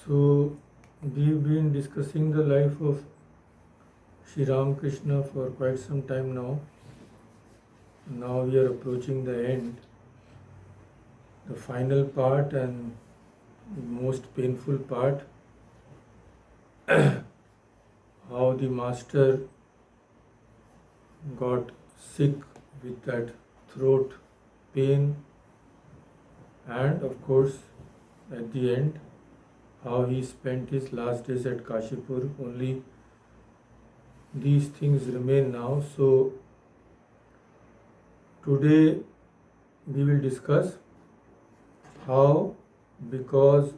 So, we've been discussing the life of Sri Ramakrishna for quite some time now. Now we are approaching the end, the final part and most painful part, how the master got sick with that throat pain, and of course, at the end, how he spent his last days at Kashipur. Only these things remain now. So, today we will discuss how, because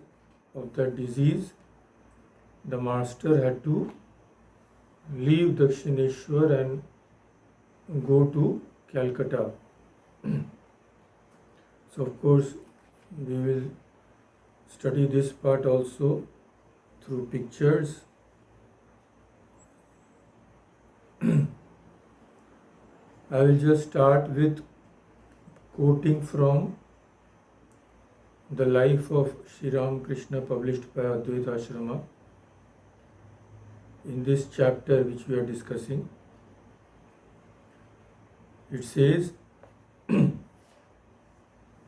of the disease, the master had to leave Dakshineshwar and go to Calcutta. So, of course, we will study this part also through pictures. I will just start with quoting from the life of Sri Ramakrishna published by Advaita Ashrama in this chapter which we are discussing. It says,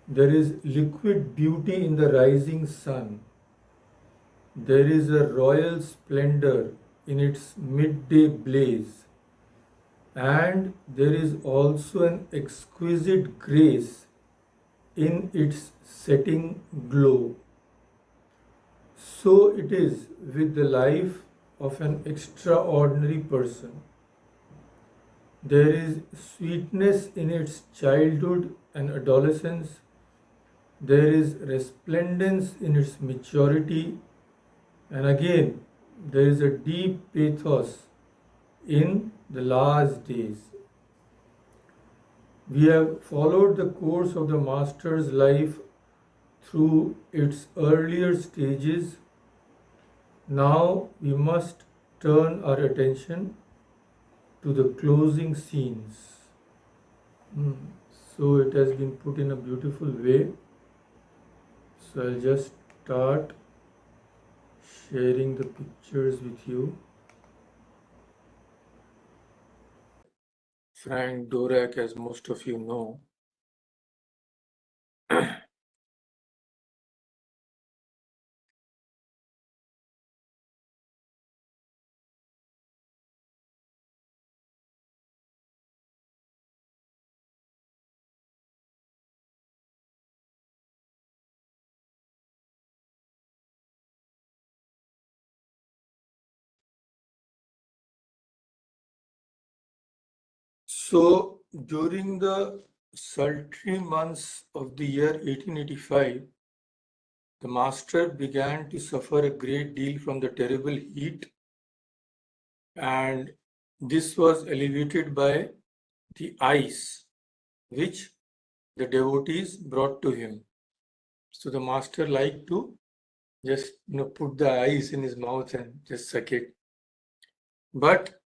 there is liquid beauty in the rising sun. There is a royal splendor in its midday blaze. And there is also an exquisite grace in its setting glow. So it is with the life of an extraordinary person. There is sweetness in its childhood and adolescence. There is resplendence in its maturity. And again, there is a deep pathos in the last days. We have followed the course of the Master's life through its earlier stages. Now we must turn our attention to the closing scenes. So it has been put in a beautiful way. So I'll just start sharing the pictures with you. Frank Dvorak, as most of you know. So during the sultry months of the year 1885, the master began to suffer a great deal from the terrible heat, and this was alleviated by the ice which the devotees brought to him. So the master liked to just put the ice in his mouth and just suck it. But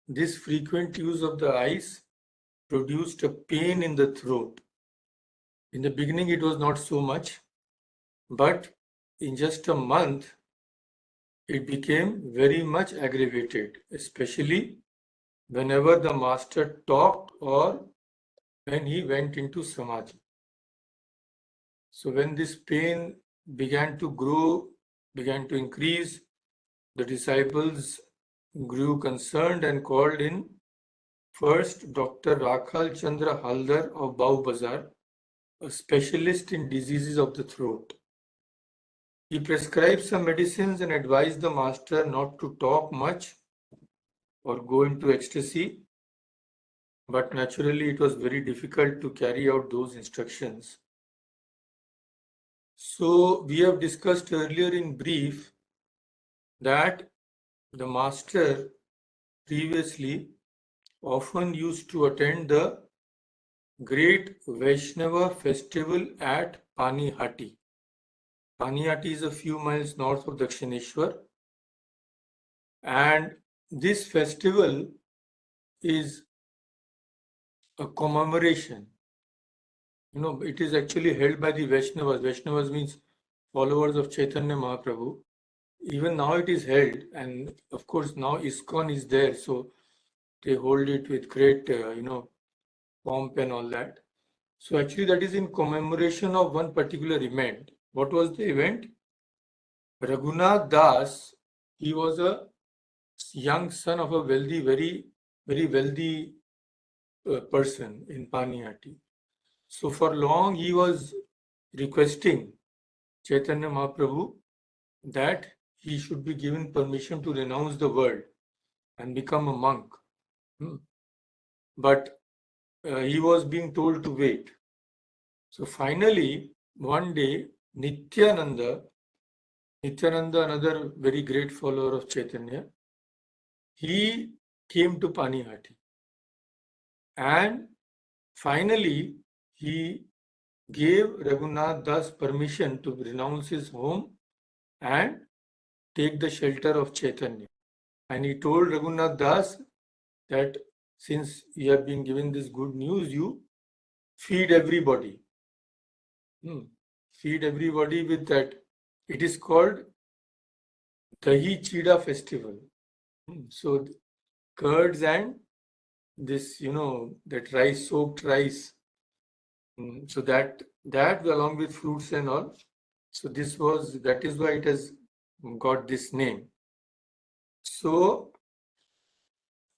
this frequent use of the ice produced a pain in the throat. In the beginning it was not so much, but in just a month it became very much aggravated, especially whenever the master talked or when he went into samadhi. So when this pain began to grow, began to increase, the disciples grew concerned and called in first Dr. Rakhal Chandra Haldar of Bau Bazar, a specialist in diseases of the throat. He prescribed some medicines and advised the master not to talk much or go into ecstasy, but naturally it was very difficult to carry out those instructions. So we have discussed earlier in brief that the master previously often used to attend the great Vaishnava festival at Panihati. Panihati is a few miles north of Dakshineshwar, and this festival is a commemoration. It is actually held by the Vaishnavas. Vaishnavas means followers of Chaitanya Mahaprabhu. Even now it is held, and of course now ISKCON is there, so they hold it with great, pomp and all that. So actually that is in commemoration of one particular event. What was the event? Raghunath Das, he was a young son of a wealthy, very, very wealthy person in Panihati. So for long he was requesting Chaitanya Mahaprabhu that he should be given permission to renounce the world and become a monk. But he was being told to wait. So finally, one day, Nityananda, another very great follower of Chaitanya, he came to Panihati. And finally, he gave Raghunath Das permission to renounce his home and take the shelter of Chaitanya. And he told Raghunath Das that since you have been given this good news, you feed everybody. Feed everybody with that. It is called Dahi Chida festival. So curds and this, that rice, soaked rice. So that along with fruits and all. So that is why it has got this name. So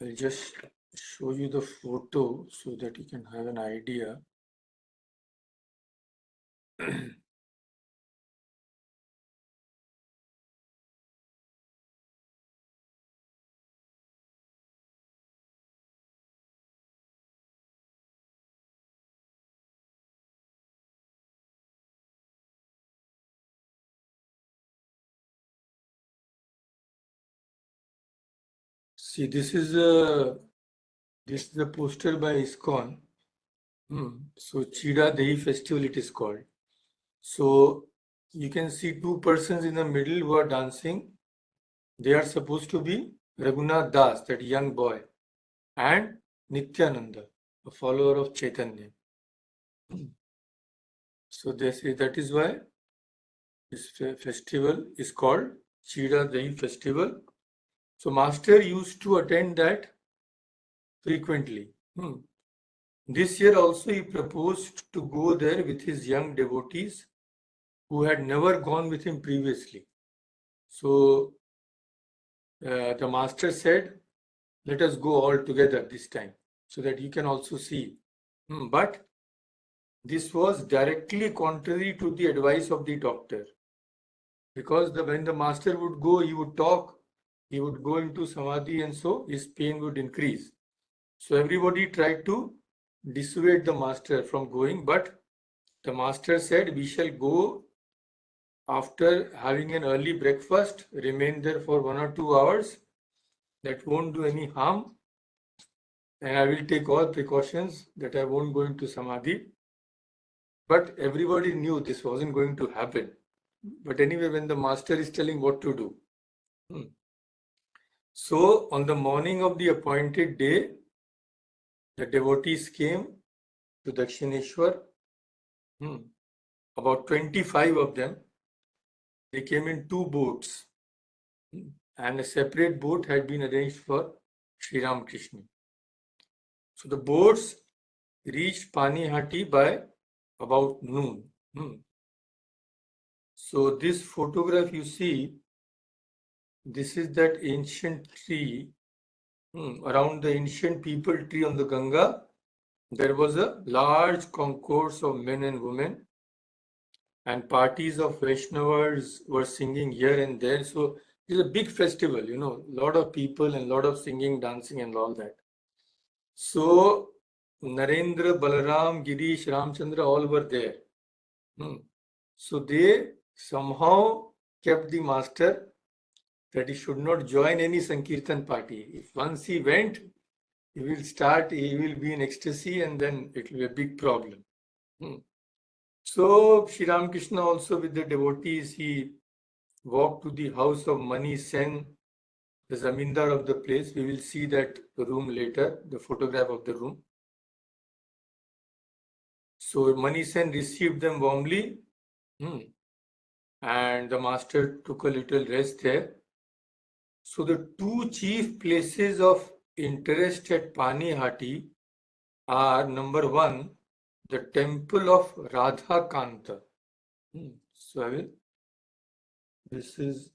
I'll just show you the photo so that you can have an idea. See, this is a poster by ISKCON. So Chida Dahi festival it is called. So you can see two persons in the middle who are dancing. They are supposed to be Raghunath Das, that young boy, and Nityananda, a follower of Chaitanya. So they say that is why this festival is called Chida Dahi festival. So Master used to attend that frequently. This year also he proposed to go there with his young devotees who had never gone with him previously. So the master said, let us go all together this time so that you can also see. But this was directly contrary to the advice of the doctor. Because when the master would go, he would talk, he would go into samadhi, and so his pain would increase. So everybody tried to dissuade the master from going, but the master said, we shall go after having an early breakfast, remain there for 1 or 2 hours. That won't do any harm. And I will take all precautions that I won't go into samadhi. But everybody knew this wasn't going to happen. But anyway, when the master is telling what to do. So on the morning of the appointed day, the devotees came to Dakshineshwar. About 25 of them. They came in 2 boats. And a separate boat had been arranged for Sri Ramakrishna. So the boats reached Panihati by about noon. So this photograph you see, this is that ancient tree. Around the ancient people tree on the Ganga, there was a large concourse of men and women, and parties of Vaishnavas were singing here and there. So it's a big festival, a lot of people and a lot of singing, dancing and all that. So Narendra, Balaram, Girish, Ramchandra, all were there. So they somehow kept the master that he should not join any Sankirtan party. If once he went, he will be in ecstasy, and then it will be a big problem. So Sri Ramakrishna also with the devotees, he walked to the house of Mani Sen, the zamindar of the place. We will see that room later, the photograph of the room. So Mani Sen received them warmly. and the master took a little rest there. So the two chief places of interest at Panihati are, number one, the temple of Radha Kanta. So this is,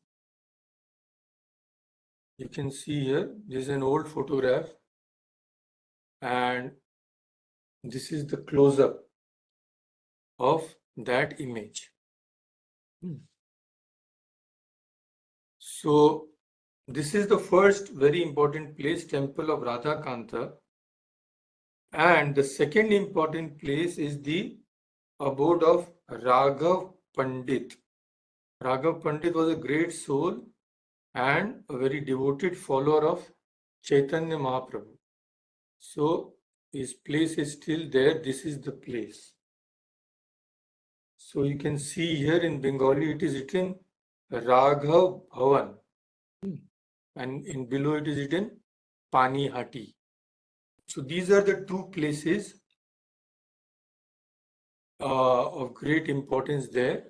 you can see here, this is an old photograph, and this is the close-up of that image. So this is the first very important place, temple of Radha Kanta. And the second important place is the abode of Raghav Pandit. Raghav Pandit was a great soul and a very devoted follower of Chaitanya Mahaprabhu. So his place is still there. This is the place. So you can see here in Bengali it is written Raghav Bhavan, and in below it is written Panihati. So these are the two places of great importance there.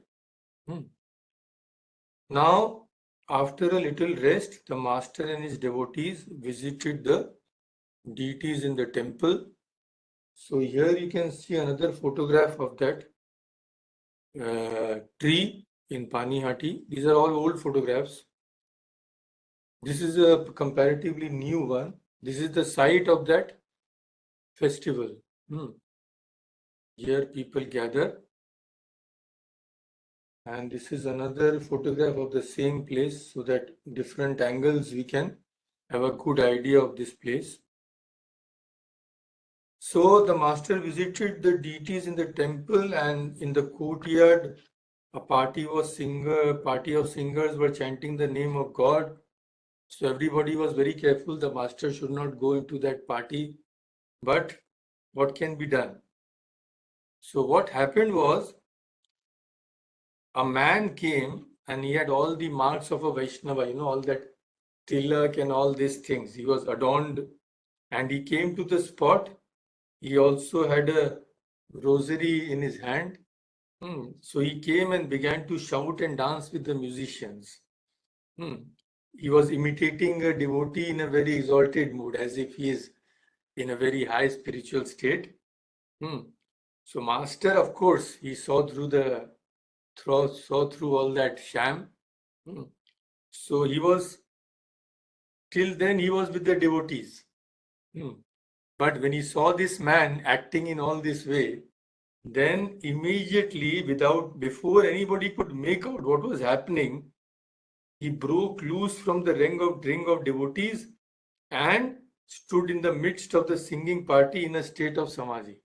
Now, after a little rest, the master and his devotees visited the deities in the temple. So here you can see another photograph of that tree in Panihati. These are all old photographs. This is a comparatively new one. This is the site of that festival. Here people gather. And this is another photograph of the same place, so that different angles we can have a good idea of this place. So the master visited the deities in the temple, and in the courtyard a party of singers were chanting the name of God. So everybody was very careful. The master should not go into that party. But what can be done? So what happened was, a man came and he had all the marks of a Vaishnava, all that tilak and all these things. He was adorned, and he came to the spot. He also had a rosary in his hand. So he came and began to shout and dance with the musicians. He was imitating a devotee in a very exalted mood, as if he is in a very high spiritual state. So master, of course, he saw through all that sham. So till then he was with the devotees. But when he saw this man acting in all this way, then immediately, before anybody could make out what was happening, he broke loose from the ring of devotees and stood in the midst of the singing party in a state of samadhi.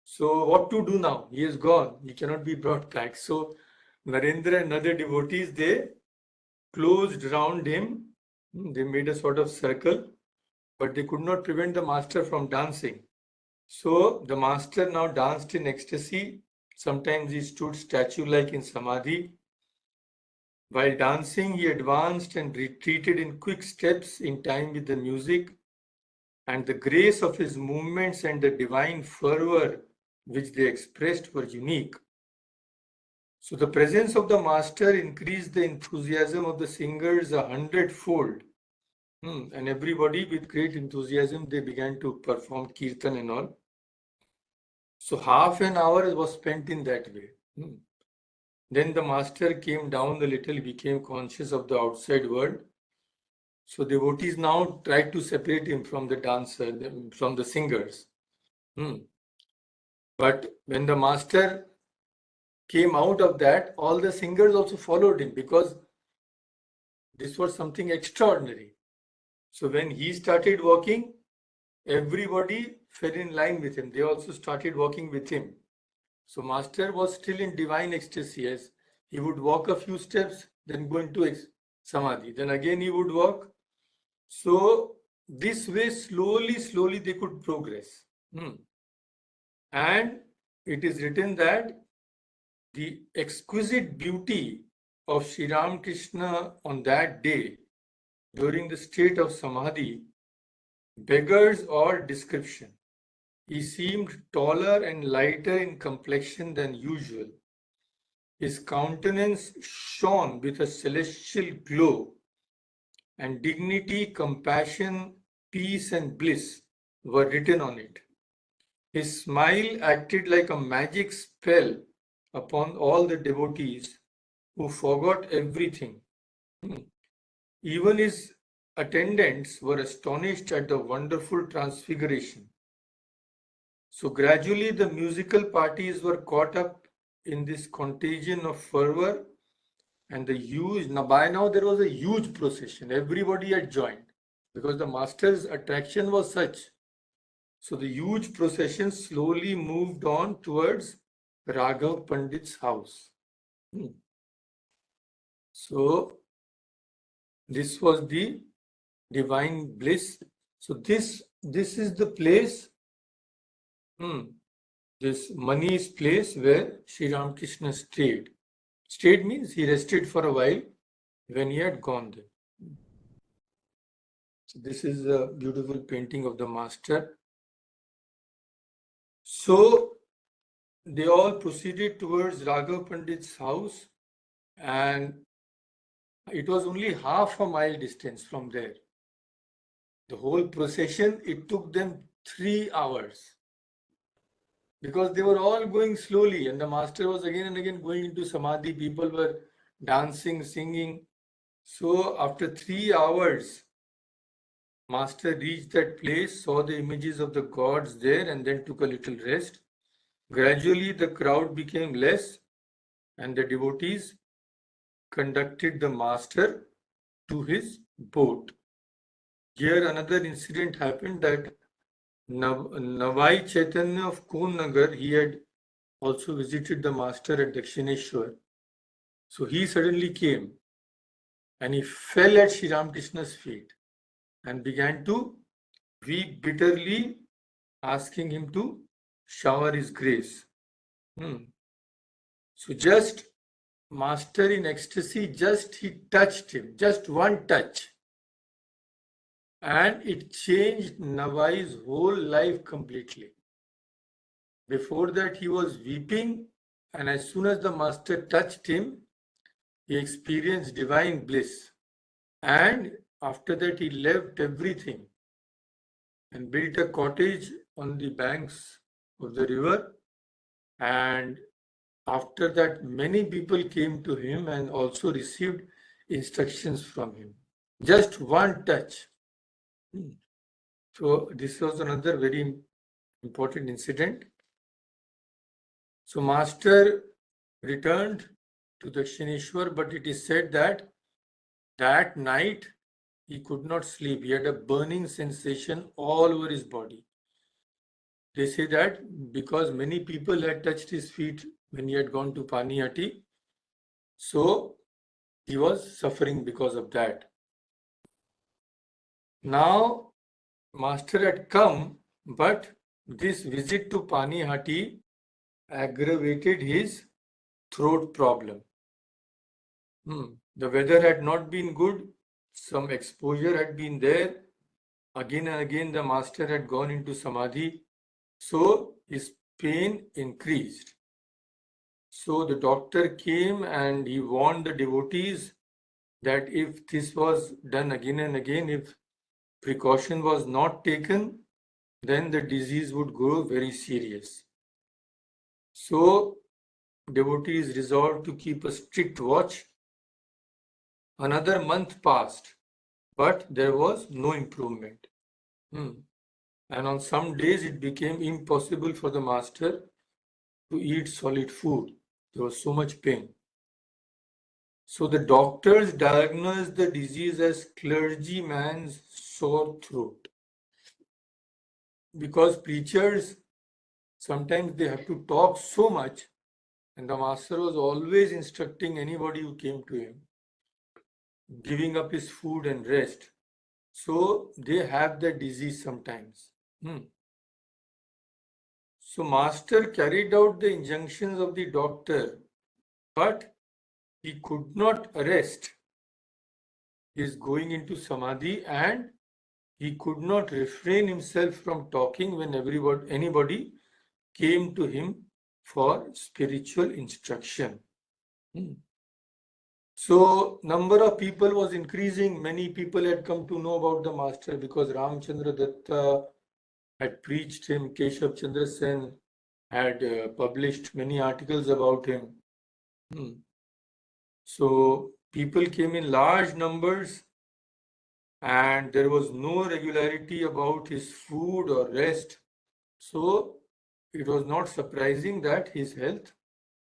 So what to do now? He is gone. He cannot be brought back. So Narendra and other devotees, they closed around him. They made a sort of circle, but they could not prevent the master from dancing. So the master now danced in ecstasy. Sometimes he stood statue-like in samadhi. While dancing, he advanced and retreated in quick steps in time with the music, and the grace of his movements and the divine fervor which they expressed were unique. So the presence of the master increased the enthusiasm of the singers 100-fold. And everybody with great enthusiasm, they began to perform kirtan and all. So half an hour was spent in that way. Then the master came down a little, became conscious of the outside world. So devotees now tried to separate him from the dancer, from the singers. But when the master came out of that, all the singers also followed him, because this was something extraordinary. So when he started walking, everybody fell in line with him. They also started walking with him. So master was still in divine ecstasy, as he would walk a few steps, then go into samadhi. Then again he would walk. So this way, slowly they could progress. And it is written that the exquisite beauty of Sri Ramakrishna on that day, during the state of samadhi, beggars all description. He seemed taller and lighter in complexion than usual. His countenance shone with a celestial glow, and dignity, compassion, peace, and bliss were written on it. His smile acted like a magic spell upon all the devotees who forgot everything. Even his attendants were astonished at the wonderful transfiguration. So gradually the musical parties were caught up in this contagion of fervor, and by now there was a huge procession. Everybody had joined because the master's attraction was such. So the huge procession slowly moved on towards Raghav Pandit's house. So this was the divine bliss. So this is the place, this Mani's place where Sri Ramakrishna stayed. Stayed means he rested for a while when he had gone there. So this is a beautiful painting of the master. So they all proceeded towards Raghav Pandit's house, and it was only half a mile distance from there. The whole procession, it took them 3 hours because they were all going slowly, and the master was again and again going into samadhi. People were dancing, singing. So after 3 hours, master reached that place, saw the images of the gods there, and then took a little rest. Gradually, the crowd became less, and the devotees conducted the master to his boat. Here another incident happened that Navai Chaitanya of Nagar, he had also visited the master at Dakshineshwar. So he suddenly came and he fell at Sri Ramakrishna's feet and began to weep bitterly, asking him to shower his grace. So just master in ecstasy, he touched him, just one touch. And it changed Navai's whole life completely. Before that, he was weeping, and as soon as the master touched him, he experienced divine bliss. And after that, he left everything and built a cottage on the banks of the river. And after that, many people came to him and also received instructions from him. Just one touch. So this was another very important incident. So master returned to Dakshineshwar, but it is said that that night he could not sleep. He had a burning sensation all over his body. They say that because many people had touched his feet when he had gone to Panihati, so he was suffering because of that. Now, master had come, but this visit to Panihati aggravated his throat problem. The weather had not been good, some exposure had been there. Again and again the master had gone into samadhi, so his pain increased. So the doctor came and he warned the devotees that if this was done again and again, if precaution was not taken, then the disease would grow very serious. So devotees resolved to keep a strict watch. Another month passed, but there was no improvement. And on some days it became impossible for the master to eat solid food. There was so much pain. So the doctors diagnosed the disease as clergyman's sore throat. Because preachers, sometimes they have to talk so much, and the master was always instructing anybody who came to him, giving up his food and rest. So they have the disease sometimes. So master carried out the injunctions of the doctor, but he could not arrest his going into samadhi, and he could not refrain himself from talking when anybody came to him for spiritual instruction. So number of people was increasing. Many people had come to know about the master because Ramchandra Datta had preached him. Keshav Chandra Sen had published many articles about him. So people came in large numbers, and there was no regularity about his food or rest. So it was not surprising that his health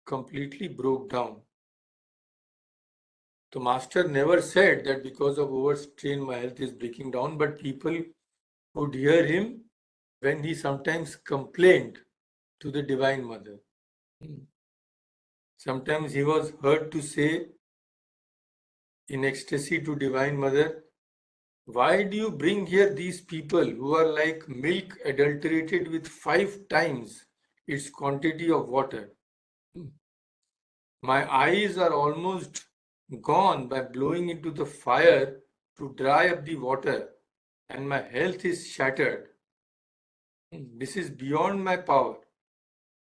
completely broke down. The master never said that because of overstrain my health is breaking down, but people could hear him when he sometimes complained to the Divine Mother. Sometimes he was heard to say in ecstasy to Divine Mother, "Why do you bring here these people who are like milk adulterated with 5 times its quantity of water? My eyes are almost gone by blowing into the fire to dry up the water, and my health is shattered. This is beyond my power."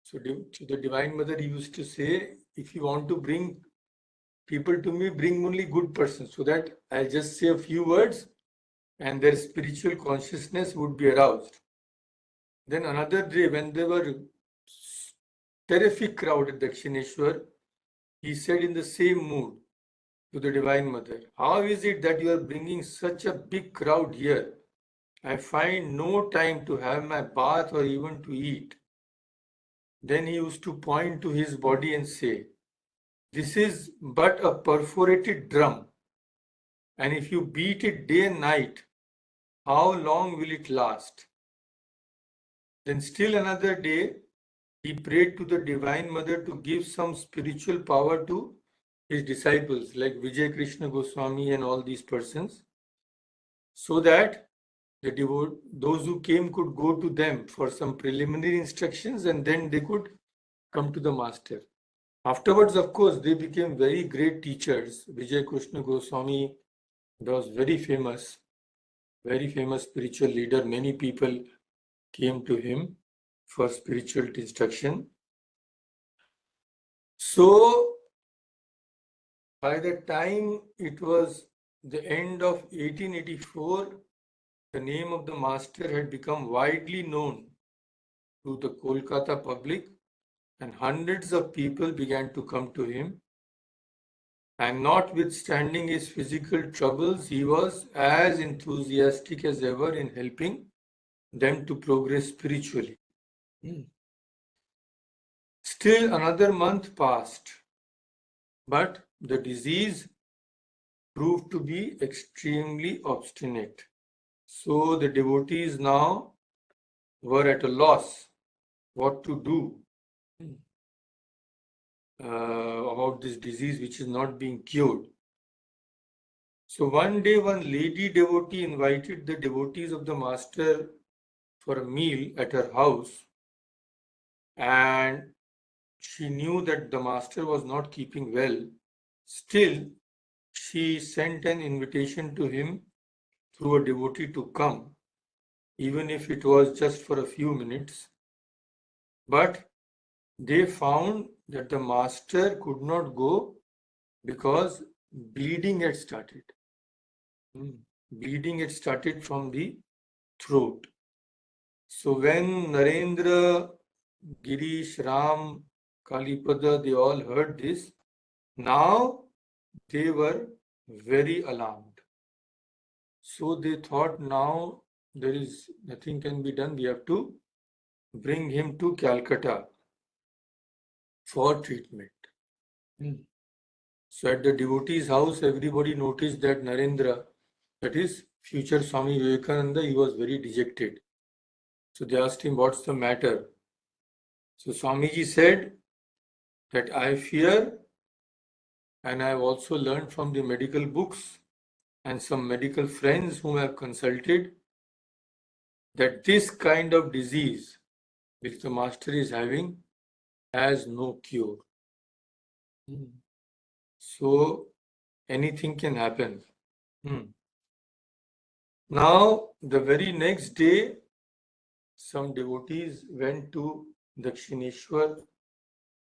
So to the Divine Mother, he used to say, if you want to bring people to me, bring only good persons, so that I'll just say a few words and their spiritual consciousness would be aroused. Then another day, when there were terrific crowd at Dakshineshwar, he said in the same mood to the Divine Mother, "How is it that you are bringing such a big crowd here? I find no time to have my bath or even to eat." Then he used to point to his body and say, "This is but a perforated drum, and if you beat it day and night, how long will it last?" Then still another day, he prayed to the Divine Mother to give some spiritual power to his disciples like Vijay Krishna Goswami and all these persons, so that those who came could go to them for some preliminary instructions, and then they could come to the master. Afterwards, of course, they became very great teachers. Vijay Krishna Goswami was very famous spiritual leader. Many people came to him for spiritual instruction. So by the time it was the end of 1884, the name of the master had become widely known to the Kolkata public, and hundreds of people began to come to him. And notwithstanding his physical troubles, he was as enthusiastic as ever in helping them to progress spiritually. Still another month passed, but the disease proved to be extremely obstinate. So the devotees now were at a loss what to do about this disease which is not being cured. So one day, one lady devotee invited the devotees of the master for a meal at her house, and she knew that the master was not keeping well. Still, she sent an invitation to him through a devotee to come, even if it was just for a few minutes. But they found that the master could not go because bleeding had started. Bleeding had started from the throat. So when Narendra, Girish, Ram, Kalipada, they all heard this, now they were very alarmed. So they thought, now there is nothing can be done. We have to bring him to Calcutta for treatment. So at the devotee's house, everybody noticed that Narendra, that is future Swami Vivekananda, he was very dejected. So they asked him, "What's the matter?" So Swamiji said that I fear, and I have also learned from the medical books and some medical friends whom I have consulted, that this kind of disease which the master is having has no cure. So anything can happen. Now, the very next day, some devotees went to Dakshineshwar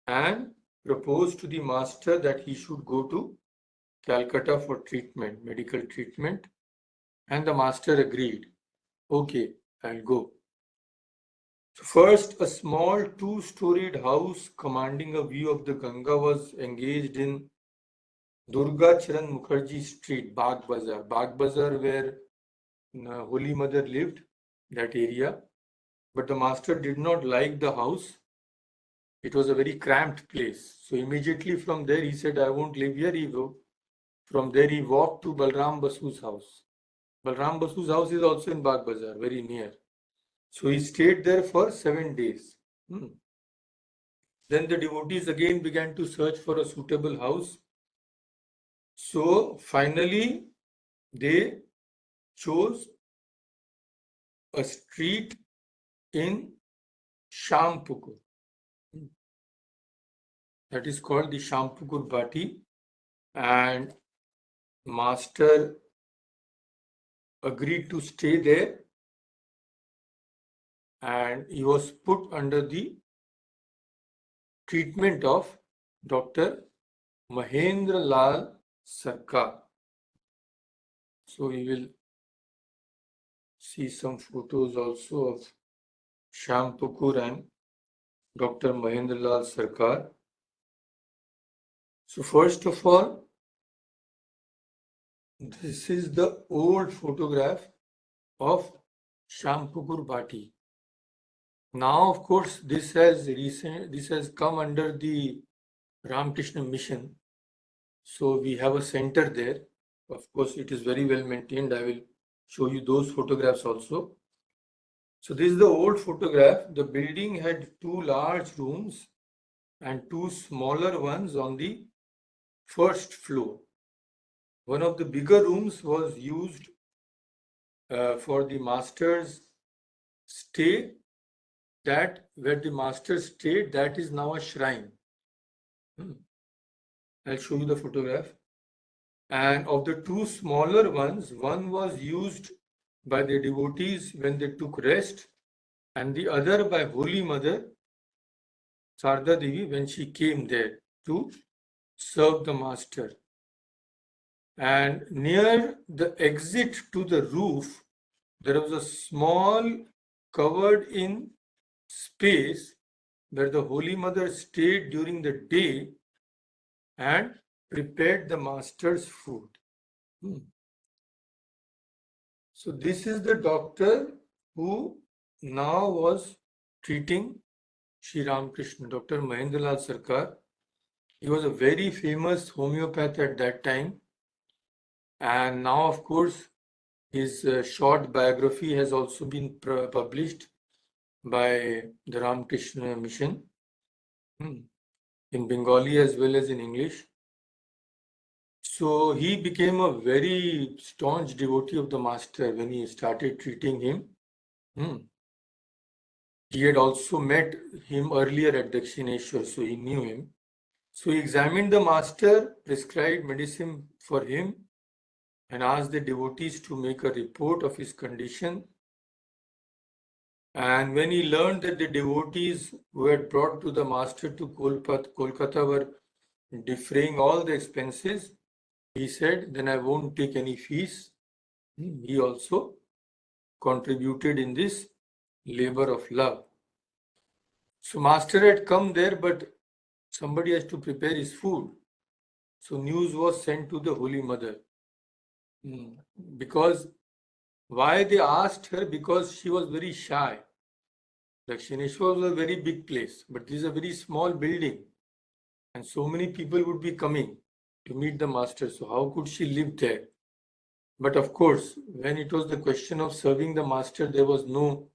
and proposed to the master that he should go to Calcutta for treatment, medical treatment, and the master agreed. Okay, I'll go. So first, a small two-storied house commanding a view of the Ganga was engaged in Durga Charan Mukherjee Street, Bagh Bazar. Bagh Bazar, where Holy Mother lived, that area. But the master did not like the house. It was a very cramped place. So immediately from there, he said, I won't live here. From there, he walked to Balram Basu's house. Balram Basu's house is also in Bagh Bazar, very near. So he stayed there for 7 days. Then the devotees again began to search for a suitable house. So finally, they chose a street in Shampukur. That is called the Shampukur Bhati, and master agreed to stay there, and he was put under the treatment of Dr. Mahendra Lal Sarkar. So we will see some photos also of Shampukur and Dr. Mahendra Lal Sarkar. So first of all, this is the old photograph of Shampukur Bhati. Now, of course, this has come under the Ramakrishna mission. So we have a center there. Of course, it is very well maintained. I will show you those photographs also. So this is the old photograph. The building had 2 large rooms and 2 smaller ones on the first floor. One of the bigger rooms was used for the master's stay. That where the master stayed, that is now a shrine. I'll show you the photograph. And of the 2 smaller ones, one was used by the devotees when they took rest, and the other by Holy Mother Sarda Devi when she came there to serve the master. And near the exit to the roof, there was a small covered in space where the Holy Mother stayed during the day and prepared the master's food. So this is the doctor who now was treating Sri Ramakrishna, Dr. Mahendra Lal Sarkar. He was a very famous homeopath at that time. And now, of course, his short biography has also been published by the Ramakrishna Mission in Bengali as well as in English. So he became a very staunch devotee of the master when he started treating him. He had also met him earlier at Dakshineshwar, so he knew him. So he examined the master, prescribed medicine for him, and asked the devotees to make a report of his condition. And when he learned that the devotees who had brought to the master to Kolkata were defraying all the expenses, he said, then I won't take any fees. He also contributed in this labor of love. So master had come there, but somebody has to prepare his food. So news was sent to the Holy Mother. Because why they asked her? Because she was very shy. Dakshineshwar was a very big place, but this is a very small building. And so many people would be coming to meet the master. So how could she live there? But of course, when it was the question of serving the master, there was no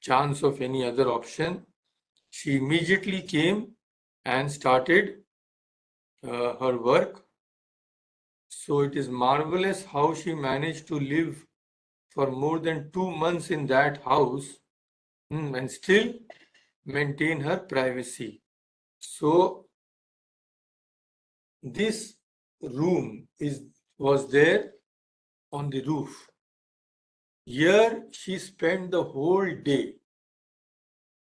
chance of any other option. She immediately came and started her work. So it is marvelous how she managed to live for more than 2 months in that house and still maintain her privacy. So this room was there on the roof. Here she spent the whole day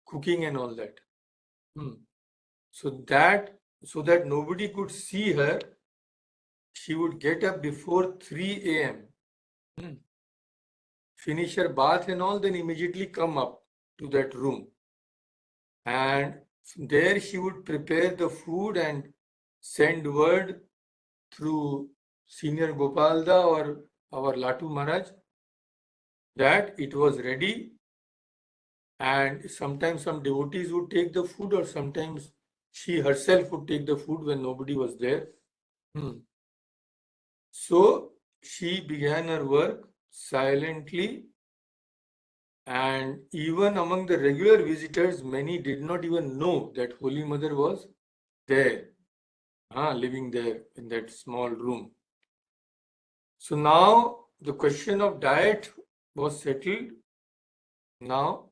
cooking and all that. So that nobody could see her, she would get up before 3 a.m., finish her bath and all, then immediately come up to that room. And there she would prepare the food and send word through Senior Gopalda or our Latu Maharaj that it was ready, and sometimes some devotees would take the food, or sometimes she herself would take the food when nobody was there. So she began her work silently, and even among the regular visitors, many did not even know that Holy Mother was there, living there in that small room. So now the question of diet was settled. Now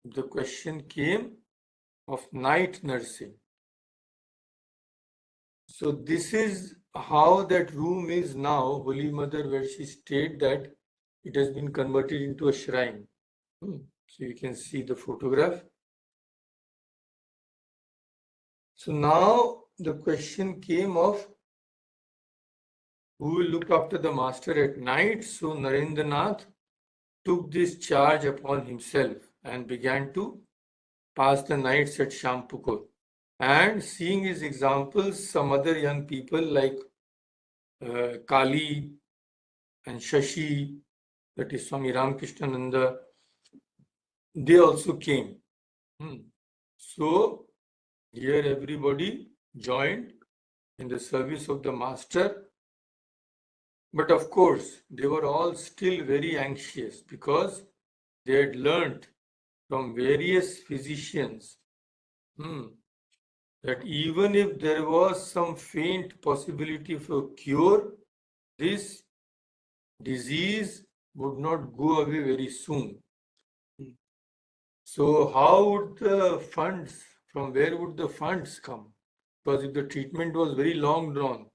the question came of night nursing. So this is how that room is now, Holy Mother, where she stayed, that it has been converted into a shrine. So you can see the photograph. So now the question came of who will look after the master at night. So Narendranath took this charge upon himself and began to pass the nights at Shampukur. And seeing his examples, some other young people like Kali and Shashi, that is Swami Ramakrishna, they also came. So here everybody joined in the service of the master. But of course, they were all still very anxious because they had learnt from various physicians that even if there was some faint possibility for cure, this disease would not go away very soon. So how would the funds, from where would the funds come? Because if the treatment was very long drawn,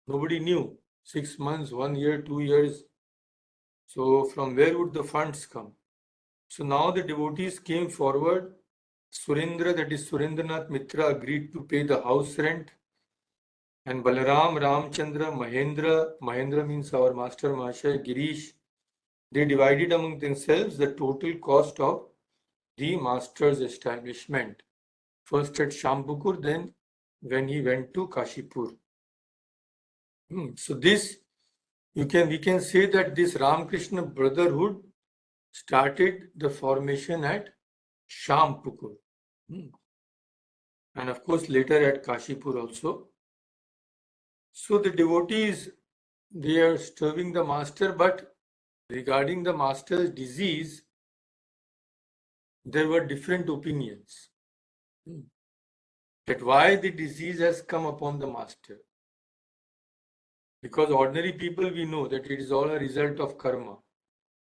nobody knew. 6 months, 1 year, 2 years. So from where would the funds come? So now the devotees came forward. Surendra, that is Surendranath Mitra, agreed to pay the house rent. And Balaram, Ramchandra, Mahendra means our master Mahasaya, Girish, they divided among themselves the total cost of the master's establishment. First at Shampukur, then when he went to Kashipur. So this, we can say that this Ramakrishna Brotherhood started the formation at Shampukur. And of course later at Kashipur also. So the devotees, they are serving the master, but regarding the master's disease, there were different opinions. That why the disease has come upon the master. Because ordinary people, we know that it is all a result of karma.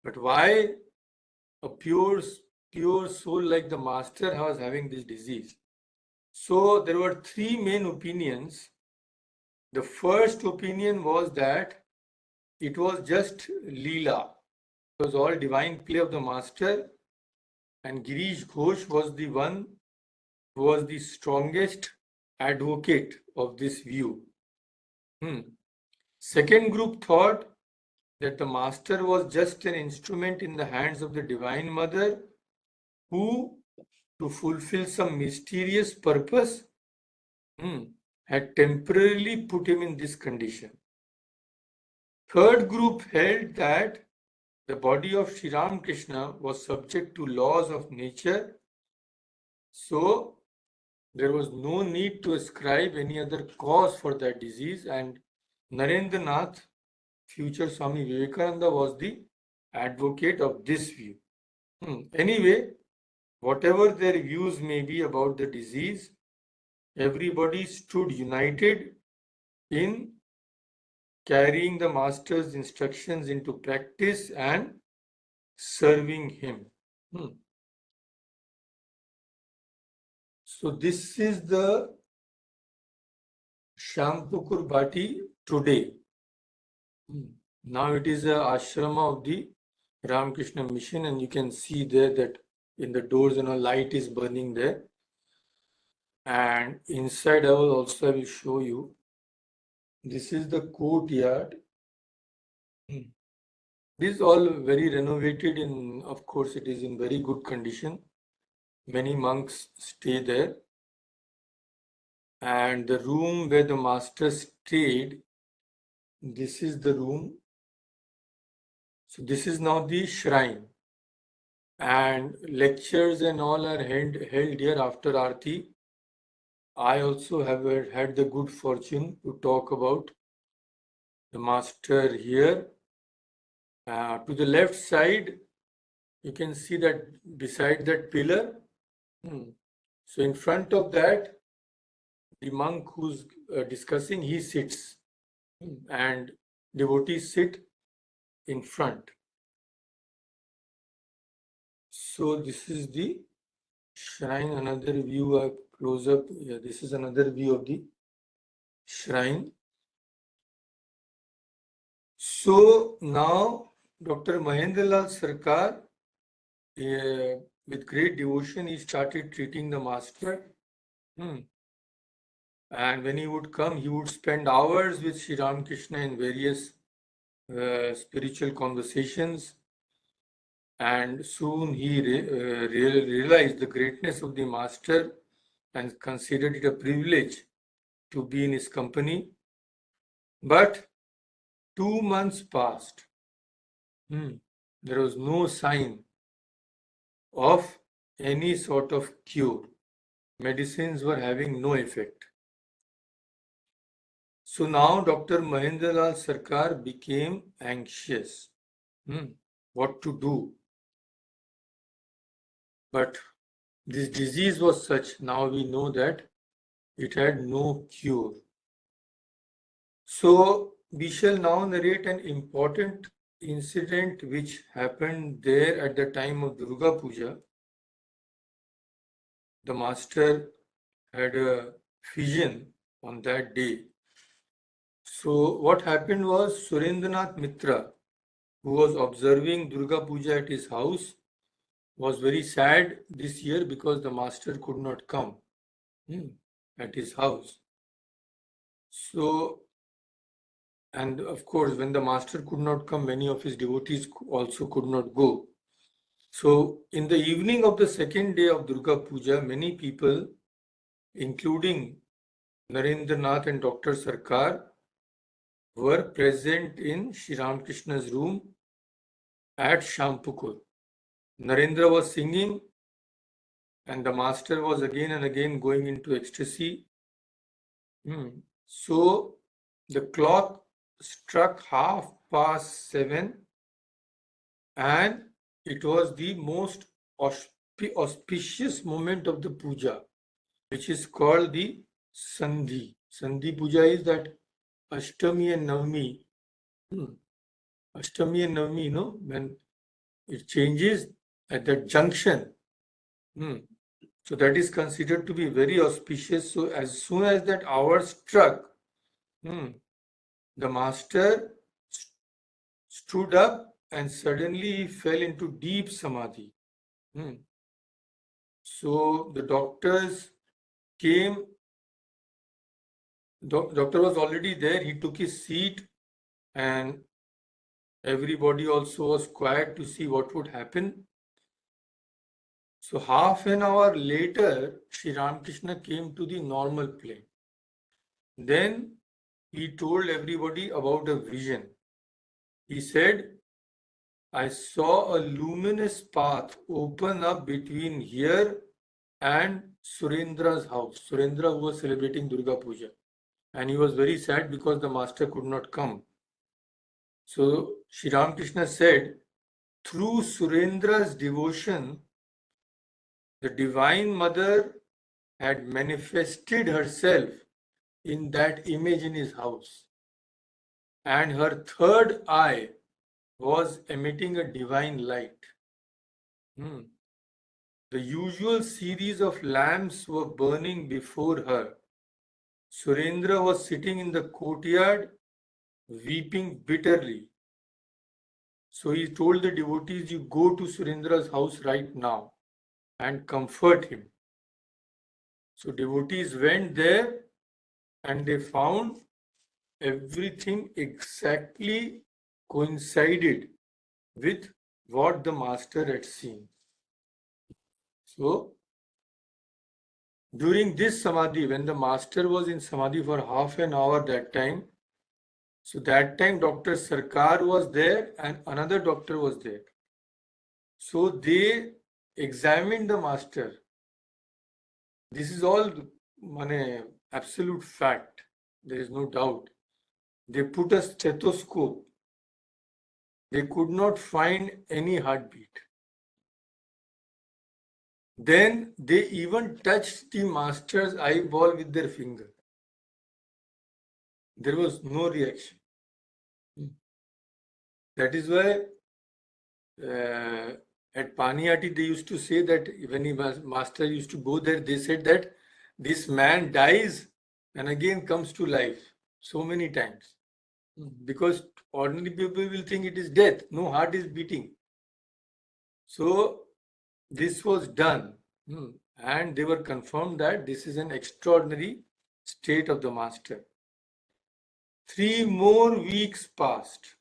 But why a pure soul like the master was having this disease? So there were three main opinions. The first opinion was that it was just Leela. It was all divine play of the master, and Girish Ghosh was the one who was the strongest advocate of this view. Second group thought that the master was just an instrument in the hands of the Divine Mother who, to fulfill some mysterious purpose, had temporarily put him in this condition. Third group held that the body of Sri Ramakrishna was subject to laws of nature, so there was no need to ascribe any other cause for that disease, and Narendranath, future Swami Vivekananda, was the advocate of this view. Anyway, whatever their views may be about the disease, everybody stood united in carrying the master's instructions into practice and serving him. So this is the Shampukur Bhati today. Now it is a ashrama of the Ramakrishna mission, and you can see there that in the doors and a light is burning there. And inside I will show you. This is the courtyard. This is all very renovated of course it is in very good condition. Many monks stay there. And the room where the master stayed, this is the room. So this is now the shrine. And lectures and all are held here after Aarti. I also have had the good fortune to talk about the master here. To the left side, you can see that beside that pillar. So in front of that, the monk who's discussing, he sits, and devotees sit in front. So this is the shrine. Another view close up. Yeah, this is another view of the shrine. So now Dr. Mahendralal Sarkar, with great devotion, he started treating the master. And when he would come, he would spend hours with Sri Ramakrishna in various spiritual conversations. And soon he realized the greatness of the master and considered it a privilege to be in his company. But 2 months passed. There was no sign of any sort of cure. Medicines were having no effect. So now Dr. Mahendralal Sarkar became anxious. What to do? But this disease was such, now we know that it had no cure. So we shall now narrate an important incident which happened there at the time of Durga Puja. The master had a vision on that day. So what happened was Surendranath Mitra, who was observing Durga Puja at his house, was very sad this year because the master could not come at his house. So, and of course, when the master could not come, many of his devotees also could not go. So, in the evening of the second day of Durga Puja, many people, including Narendranath and Dr. Sarkar, were present in Sri Ramakrishna's room at Shampukur. Narendra was singing, and the master was again and again going into ecstasy. So the clock struck 7:30, and it was the most auspicious moment of the puja, which is called the Sandhi. Sandhi puja is that Ashtami and Navami. Ashtami and Navami, when it changes at that junction. So that is considered to be very auspicious. So as soon as that hour struck, the master stood up and suddenly he fell into deep samadhi. So the doctors came. Doctor was already there. He took his seat, and everybody also was quiet to see what would happen. So half an hour later, Sri Ramakrishna came to the normal plane. Then he told everybody about a vision. He said, I saw a luminous path open up between here and Surendra's house. Surendra, who was celebrating Durga Puja. And he was very sad because the master could not come. So Sri Ramakrishna said, through Surendra's devotion, the Divine Mother had manifested herself in that image in his house. And her third eye was emitting a divine light. The usual series of lamps were burning before her. Surendra was sitting in the courtyard, weeping bitterly. So he told the devotees, you go to Surendra's house right now and comfort him. So devotees went there and they found everything exactly coincided with what the master had seen. So during this samadhi, when the master was in samadhi for half an hour that time, so that time Dr. Sarkar was there and another doctor was there. So they examined the master. This is all absolute fact. There is no doubt. They put a stethoscope. They could not find any heartbeat. Then they even touched the master's eyeball with their finger. There was no reaction. That is why at Paniyati they used to say that when the master used to go there, they said that this man dies and again comes to life so many times. Because ordinary people will think it is death, no heart is beating. So this was done and they were confirmed that this is an extraordinary state of the master. 3 more weeks passed,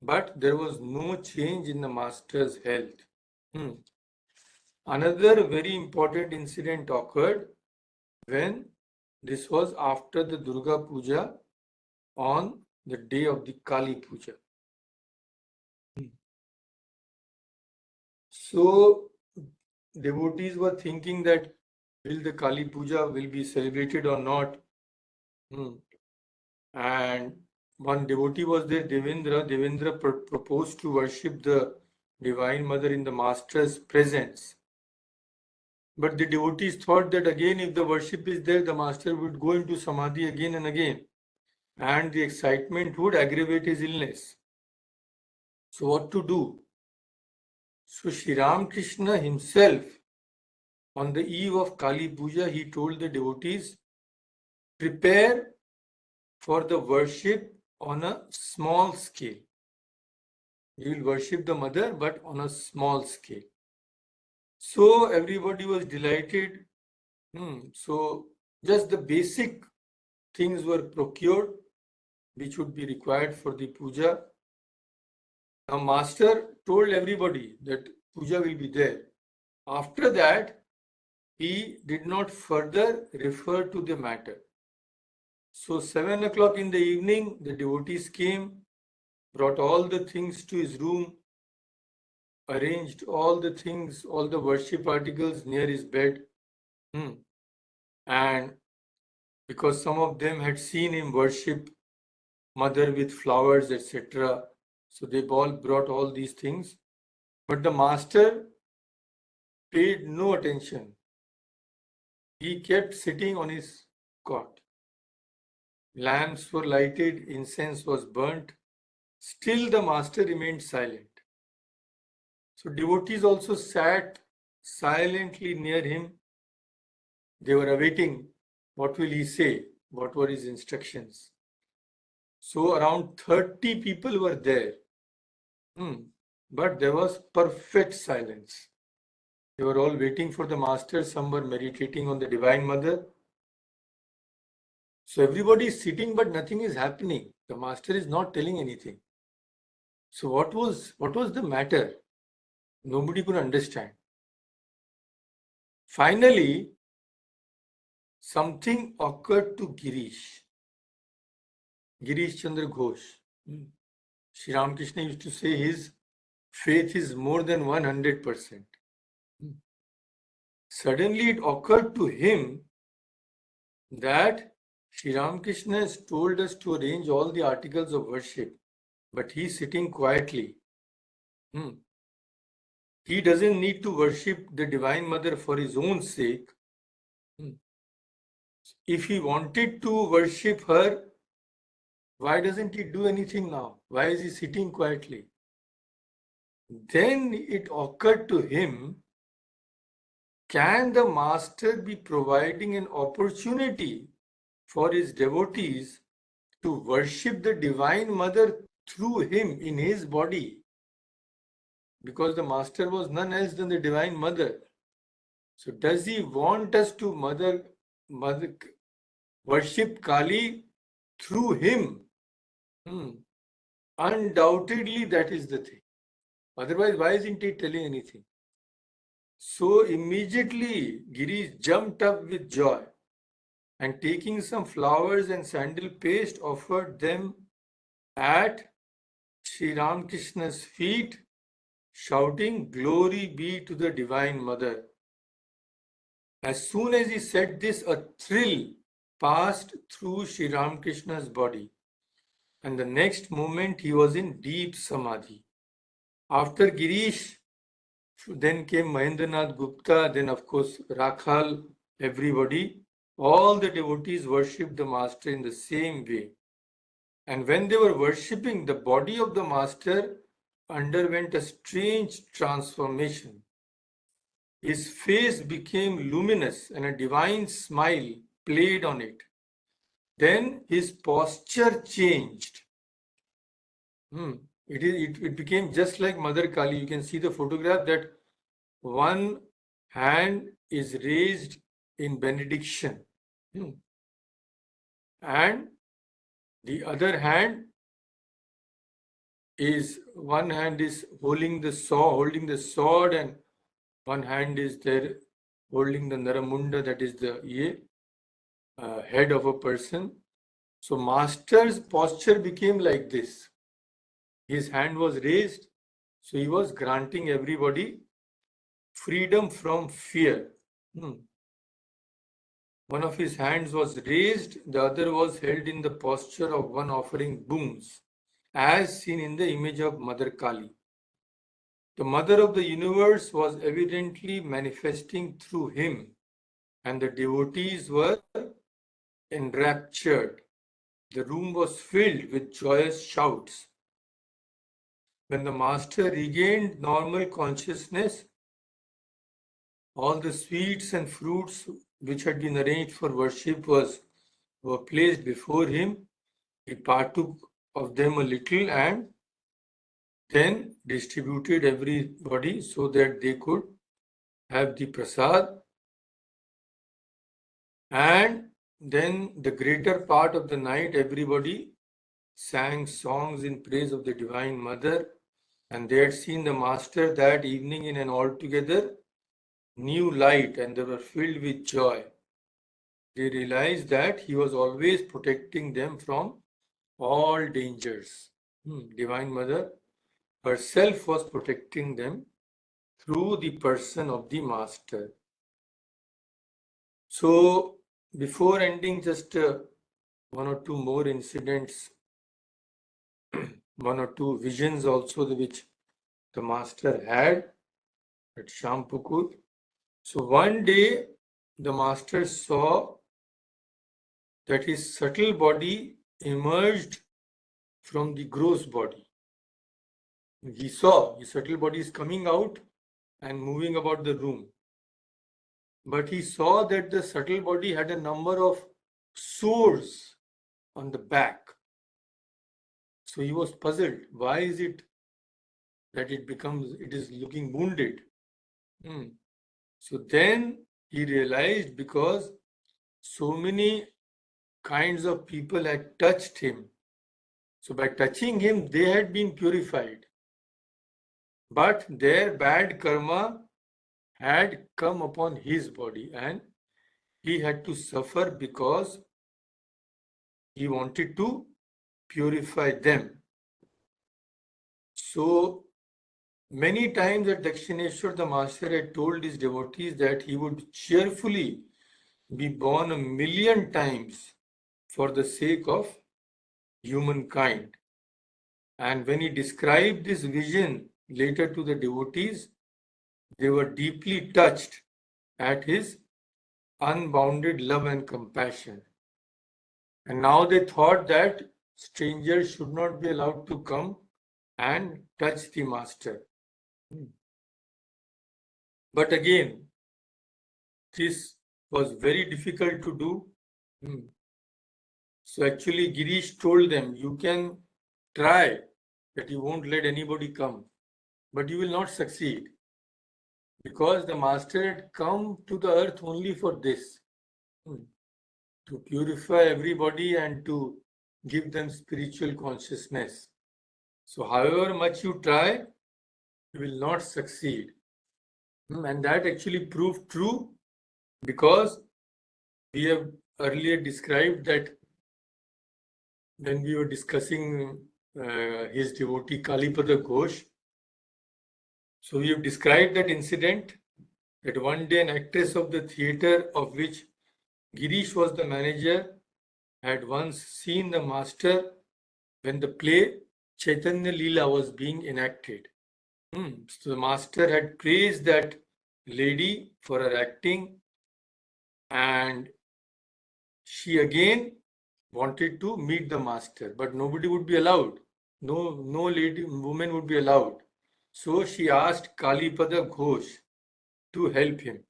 but there was no change in the master's health. Another very important incident occurred when this was after the Durga Puja on the day of the Kali Puja. So devotees were thinking that will the Kali Puja will be celebrated or not? And one devotee was there, Devendra. Devendra proposed to worship the Divine Mother in the Master's presence. But the devotees thought that again, if the worship is there, the Master would go into Samadhi again and again. And the excitement would aggravate his illness. So what to do? So Sri Ramakrishna himself, on the eve of Kali Puja, he told the devotees, prepare for the worship on a small scale. You will worship the mother, but on a small scale. So everybody was delighted. So just the basic things were procured, which would be required for the puja. Now master told everybody that puja will be there. After that, he did not further refer to the matter. So 7 o'clock in the evening, the devotees came, brought all the things to his room, arranged all the things, all the worship articles near his bed. And because some of them had seen him worship mother with flowers, etc. So they all brought all these things. But the master paid no attention. He kept sitting on his cot. Lamps were lighted, incense was burnt. Still the master remained silent. So devotees also sat silently near him. They were awaiting what will he say, what were his instructions. So around 30 people were there. But there was perfect silence. They were all waiting for the master. Some were meditating on the Divine Mother. So everybody is sitting, but nothing is happening. The master is not telling anything. So what was the matter? Nobody could understand. Finally, something occurred to Girish Chandra Ghosh. Sri Ramakrishna used to say his faith is more than 100%. Suddenly it occurred to him that Sri Ramakrishna has told us to arrange all the articles of worship, but he is sitting quietly. He doesn't need to worship the Divine Mother for his own sake. If he wanted to worship her, why doesn't he do anything now? Why is he sitting quietly? Then it occurred to him, can the master be providing an opportunity for his devotees to worship the Divine Mother through him in his body? Because the master was none else than the Divine Mother. So does he want us to worship Kali through him? Undoubtedly, that is the thing. Otherwise, why isn't he telling anything? So immediately, Girish jumped up with joy and taking some flowers and sandal paste, offered them at Sri Ramakrishna's feet, shouting, "Glory be to the Divine Mother." As soon as he said this, a thrill passed through Sri Ramakrishna's body, and the next moment he was in deep samadhi. After Girish, then came Mahendranath Gupta, then of course Rakhal, everybody. All the devotees worshipped the Master in the same way. And when they were worshipping, the body of the Master underwent a strange transformation. His face became luminous and a divine smile played on it. Then his posture changed. It became just like Mother Kali. You can see the photograph that one hand is raised in benediction, and the other hand is, one hand is holding the sword, and one hand is there holding the Naramunda, that is the head of a person. So Master's posture became like this. His hand was raised, so he was granting everybody freedom from fear. One of his hands was raised, the other was held in the posture of one offering boons, as seen in the image of Mother Kali. The Mother of the universe was evidently manifesting through him, and the devotees were enraptured. The room was filled with joyous shouts. When the Master regained normal consciousness, all the sweets and fruits which had been arranged for worship were placed before him. He partook of them a little and then distributed everybody so that they could have the prasad. And then the greater part of the night, everybody sang songs in praise of the Divine Mother, and they had seen the Master that evening in an altogether new light, and they were filled with joy. They realized that he was always protecting them from all dangers. Divine Mother herself was protecting them through the person of the Master. So, before ending, just one or two more incidents, one or two visions also which the Master had at Shampukur. So one day the Master saw that his subtle body emerged from the gross body. He saw his subtle body is coming out and moving about the room. But he saw that the subtle body had a number of sores on the back. So he was puzzled. Why is it that it is looking wounded? So then he realized, because so many kinds of people had touched him. So by touching him, they had been purified. But their bad karma had come upon his body, and he had to suffer because he wanted to purify them. So many times at Dakshineshwar, the Master had told his devotees that he would cheerfully be born 1,000,000 times for the sake of humankind. And when he described this vision later to the devotees, they were deeply touched at his unbounded love and compassion. And now they thought that strangers should not be allowed to come and touch the Master. But again, this was very difficult to do. So actually Girish told them, you can try that you won't let anybody come, but you will not succeed. because the master had come to the earth only for this, to purify everybody and to give them spiritual consciousness. So however much you try, you will not succeed. And that actually proved true because we have earlier described that when we were discussing his devotee Kalipada Ghosh. So we have described that incident, that one day an actress of the theatre of which Girish was the manager had once seen the master when the play Chaitanya Leela was being enacted. So the master had praised that lady for her acting, and she again wanted to meet the master, but nobody would be allowed. No woman would be allowed. So she asked Kalipada Ghosh to help him.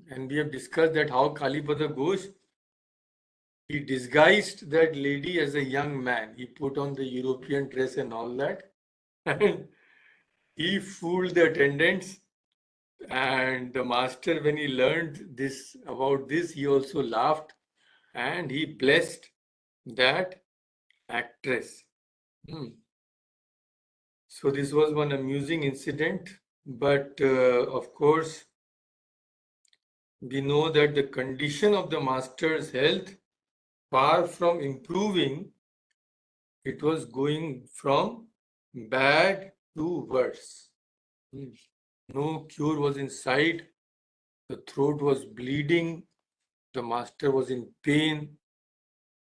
And we have discussed that how Kalipada Ghosh, he disguised that lady as a young man. He put on the European dress and all that. And he fooled the attendants. And the master, when he learned this about this, he also laughed and he blessed that actress. So this was one amusing incident, but of course, we know that the condition of the master's health, far from improving, it was going from bad to worse. No cure was in sight. The throat was bleeding. The master was in pain.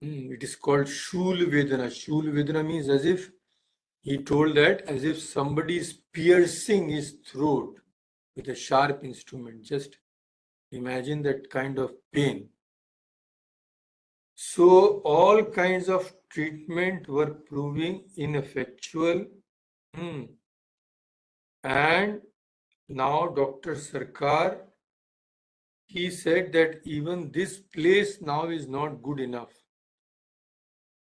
It is called Shul Vedana. Shul Vedana means as if he told that as if somebody is piercing his throat with a sharp instrument. Just imagine that kind of pain. So all kinds of treatment were proving ineffectual. And now Dr. Sarkar, he said that even this place now is not good enough.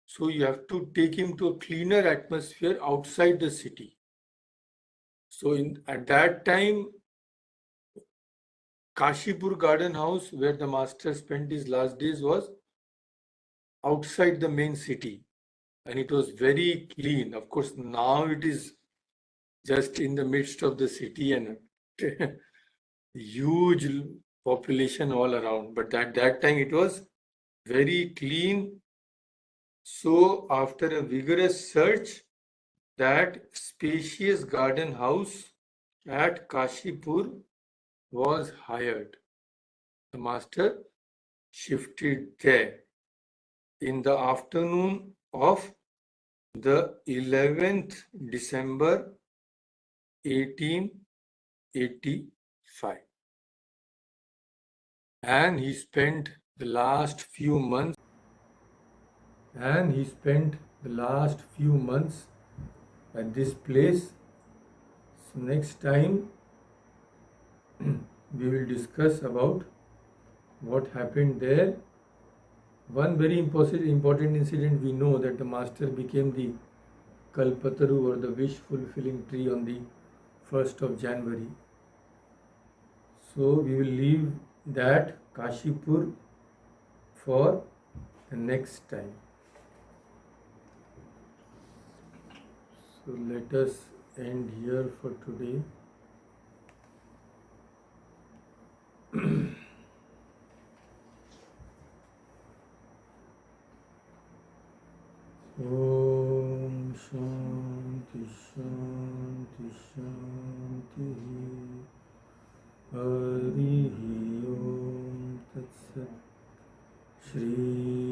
So you have to take him to a cleaner atmosphere outside the city. So at that time, Kashipur Garden House, where the master spent his last days, was outside the main city. And it was very clean. Of course, now it is just in the midst of the city and huge population all around. But at that time, it was very clean. So after a vigorous search, that spacious garden house at Kashipur was hired. The master shifted there. In the afternoon of the 11th December 1885. And he spent the last few months at this place. So next time we will discuss about what happened there. One very important incident, we know that the master became the Kalpataru or the wish fulfilling tree on the 1st of January. So we will leave that Kashipur for the next time. So let us end here for today. Om Shanti Shanti Shanti Hari Om Tat Sat Shri